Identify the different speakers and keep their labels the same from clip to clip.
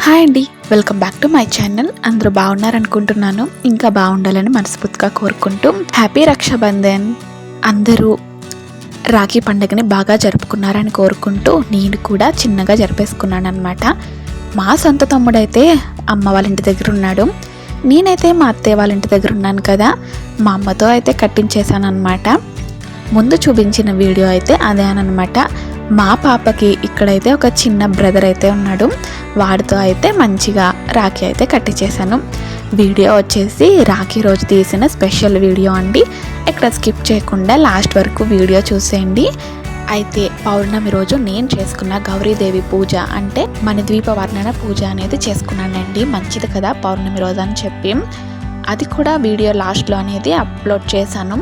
Speaker 1: Hi అండి, welcome back to my channel. అందరూ బాగున్నారనుకుంటున్నాను. ఇంకా బాగుండాలని మనస్ఫూర్తిగా కోరుకుంటూ హ్యాపీ రక్షాబంధన్. అందరూ రాఖీ పండుగని బాగా జరుపుకున్నారని కోరుకుంటూ నేను కూడా చిన్నగా జరిపేసుకున్నాను అనమాట. మా సొంత తమ్ముడైతే అమ్మ వాళ్ళ ఇంటి దగ్గర ఉన్నాడు, నేనైతే మా అత్తయ్య వాళ్ళ ఇంటి దగ్గర ఉన్నాను కదా. మా అమ్మతో అయితే కట్టించేశాను అనమాట. ముందు చూపించిన వీడియో అయితే అదేనమాట. మా పాపకి ఇక్కడైతే ఒక చిన్న బ్రదర్ అయితే ఉన్నాడు, వాడితో అయితే మంచిగా రాఖీ అయితే కట్టించేశాను. వీడియో వచ్చేసి రాఖీ రోజు తీసిన స్పెషల్ వీడియో అండి. ఇక్కడ స్కిప్ చేయకుండా లాస్ట్ వరకు వీడియో చూసేయండి. అయితే పౌర్ణమి రోజు నేను చేసుకున్న గౌరీదేవి పూజ అంటే మణిద్వీప వర్ణన పూజ అనేది చేసుకున్నానండి. మంచిది కదా పౌర్ణమి రోజు అని చెప్పి, అది కూడా వీడియో లాస్ట్లో అనేది అప్లోడ్ చేశాను.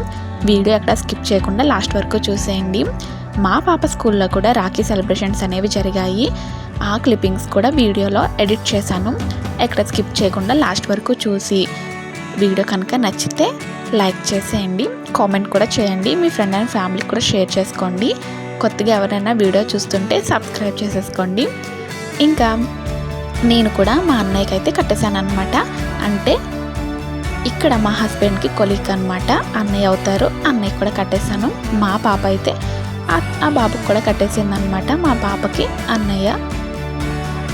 Speaker 1: వీడియో ఎక్కడ స్కిప్ చేయకుండా లాస్ట్ వరకు చూసేయండి. మా పాప స్కూల్లో కూడా రాఖీ సెలబ్రేషన్స్ అనేవి జరిగాయి. ఆ క్లిప్పింగ్స్ కూడా వీడియోలో ఎడిట్ చేశాను. ఎక్కడ స్కిప్ చేయకుండా లాస్ట్ వరకు చూసి వీడియో కనుక నచ్చితే లైక్ చేసేయండి, కామెంట్ కూడా చేయండి, మీ ఫ్రెండ్ అండ్ ఫ్యామిలీకి కూడా షేర్ చేసుకోండి. కొత్తగా ఎవరైనా వీడియో చూస్తుంటే సబ్స్క్రైబ్ చేసేసుకోండి. ఇంకా నేను కూడా మా అన్నయ్యకి అయితే కట్టేశాను అనమాట. అంటే ఇక్కడ మా హస్బెండ్కి కొలీగ్ అనమాట, అన్నయ్య అవుతారు. అన్నయ్య కూడా కట్టేశాను. మా పాప అయితే ఆ బాబుకి కూడా కట్టేసిందనమాట. మా పాపకి అన్నయ్య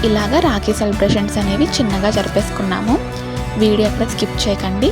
Speaker 1: ఇలాగా రాఖీ సెలబ్రేషన్స్ అనేవి చిన్నగా జరిపేసుకున్నాము. వీడియో అక్కడ స్కిప్ చేయకండి.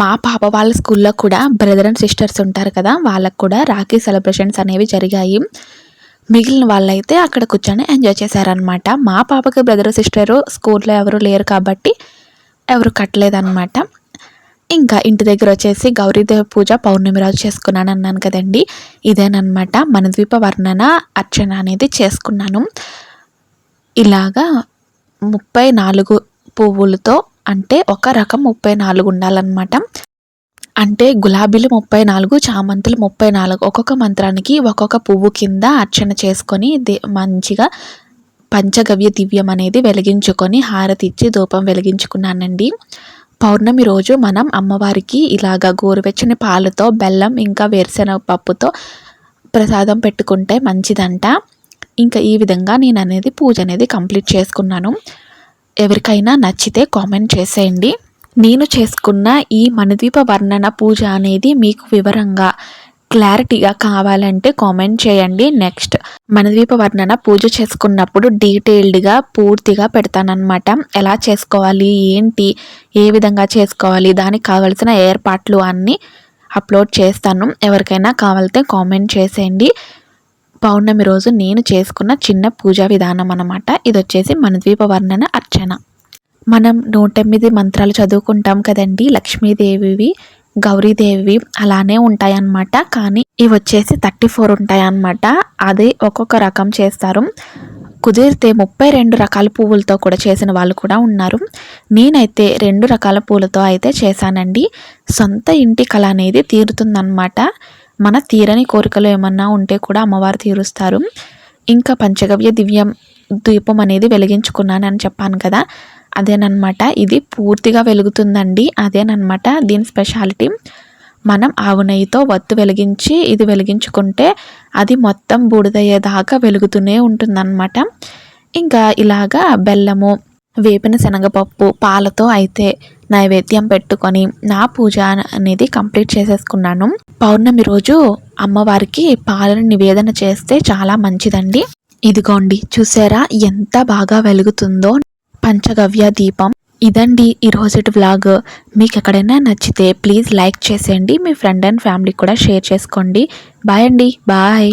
Speaker 1: మా పాప వాళ్ళ స్కూల్లో కూడా బ్రదర్ అండ్ సిస్టర్స్ ఉంటారు కదా, వాళ్ళకు కూడా రాఖీ సెలబ్రేషన్స్ అనేవి జరిగాయి. మిగిలిన వాళ్ళైతే అక్కడ కూర్చొని ఎంజాయ్ చేశారనమాట. మా పాపకి బ్రదర్ సిస్టరు స్కూల్లో ఎవరు లేరు కాబట్టి ఎవరు కట్టలేదన్నమాట. ఇంకా ఇంటి దగ్గర వచ్చేసి గౌరీదేవి పూజ పౌర్ణమి రోజు చేసుకున్నాను అన్నాను కదండి, ఇదేనమాట మణిద్వీప వర్ణన అర్చన అనేది చేసుకున్నాను. ఇలాగా 34 పువ్వులతో, అంటే ఒక రకం 34 ఉండాలన్నమాట. అంటే గులాబీలు 34, చామంతులు 34, ఒక్కొక్క మంత్రానికి ఒక్కొక్క పువ్వు కింద అర్చన చేసుకొని మంచిగా పంచగవ్య దివ్యం అనేది వెలిగించుకొని హారతి ఇచ్చి ధూపం వెలిగించుకున్నానండి. పౌర్ణమి రోజు మనం అమ్మవారికి ఇలాగ గోరువెచ్చని పాలతో, బెల్లం ఇంకా వేరుశెనగ పప్పుతో ప్రసాదం పెట్టుకుంటే మంచిదంట. ఇంకా ఈ విధంగా నేను అనేది పూజ అనేది కంప్లీట్ చేసుకున్నాను. ఎవరికైనా నచ్చితే కామెంట్ చేసేయండి. నేను చేసుకున్న ఈ మణిద్వీప వర్ణన పూజ అనేది మీకు వివరంగా క్లారిటీగా కావాలంటే కామెంట్ చేయండి. నెక్స్ట్ మణిద్వీప వర్ణన పూజ చేసుకున్నప్పుడు డీటెయిల్డ్గా పూర్తిగా పెడతానన్నమాట. ఎలా చేసుకోవాలి, ఏంటి, ఏ విధంగా చేసుకోవాలి, దానికి కావాల్సిన ఏర్పాట్లు అన్నీ అప్లోడ్ చేస్తాను. ఎవరికైనా కావాలితే కామెంట్ చేసేయండి. పౌర్ణమి రోజు నేను చేసుకున్న చిన్న పూజా విధానం అన్నమాట. ఇది వచ్చేసి మణిద్వీప వర్ణన అర్చన. మనం 108 మంత్రాలు చదువుకుంటాం కదండి, లక్ష్మీదేవివి, గౌరీదేవి అలానే ఉంటాయన్నమాట. కానీ ఇవి వచ్చేసి 34 ఉంటాయన్నమాట. అదే ఒక్కొక్క రకం చేస్తారు. కుదిరితే 32 రకాల పువ్వులతో కూడా చేసిన వాళ్ళు కూడా ఉన్నారు. నేనైతే 2 రకాల పూలతో అయితే చేశానండి. సొంత ఇంటి కళ అనేది తీరుతుందన్నమాట. మన తీరని కోరికలు ఏమన్నా ఉంటే కూడా అమ్మవారు తీరుస్తారు. ఇంకా పంచగవ్య దివ్యం దీపం అనేది వెలిగించుకున్నానని చెప్పాను కదా, అదేనమాట. ఇది పూర్తిగా వెలుగుతుందండి. అదేనమాట దీని స్పెషాలిటీ. మనం ఆవు నెయ్యితో వత్తు వెలిగించి ఇది వెలిగించుకుంటే అది మొత్తం బూడిదయ్యేదాకా వెలుగుతూనే ఉంటుందన్నమాట. ఇంకా ఇలాగా బెల్లము, వేపిన శనగపప్పు, పాలతో అయితే నైవేద్యం పెట్టుకొని నా పూజ అనేది కంప్లీట్ చేసేసుకున్నాను. పౌర్ణమి రోజు అమ్మవారికి పాలను నివేదన చేస్తే చాలా మంచిదండి. ఇదిగోండి, చూసారా ఎంత బాగా వెలుగుతుందో పంచగవ్య దీపం. ఇదండి ఈరోజుటి వ్లాగ్. మీకు ఎక్కడైనా నచ్చితే ప్లీజ్ లైక్ చేసేయండి. మీ ఫ్రెండ్ అండ్ ఫ్యామిలీ కూడా షేర్ చేసుకోండి. బాయ్ అండి, బాయ్.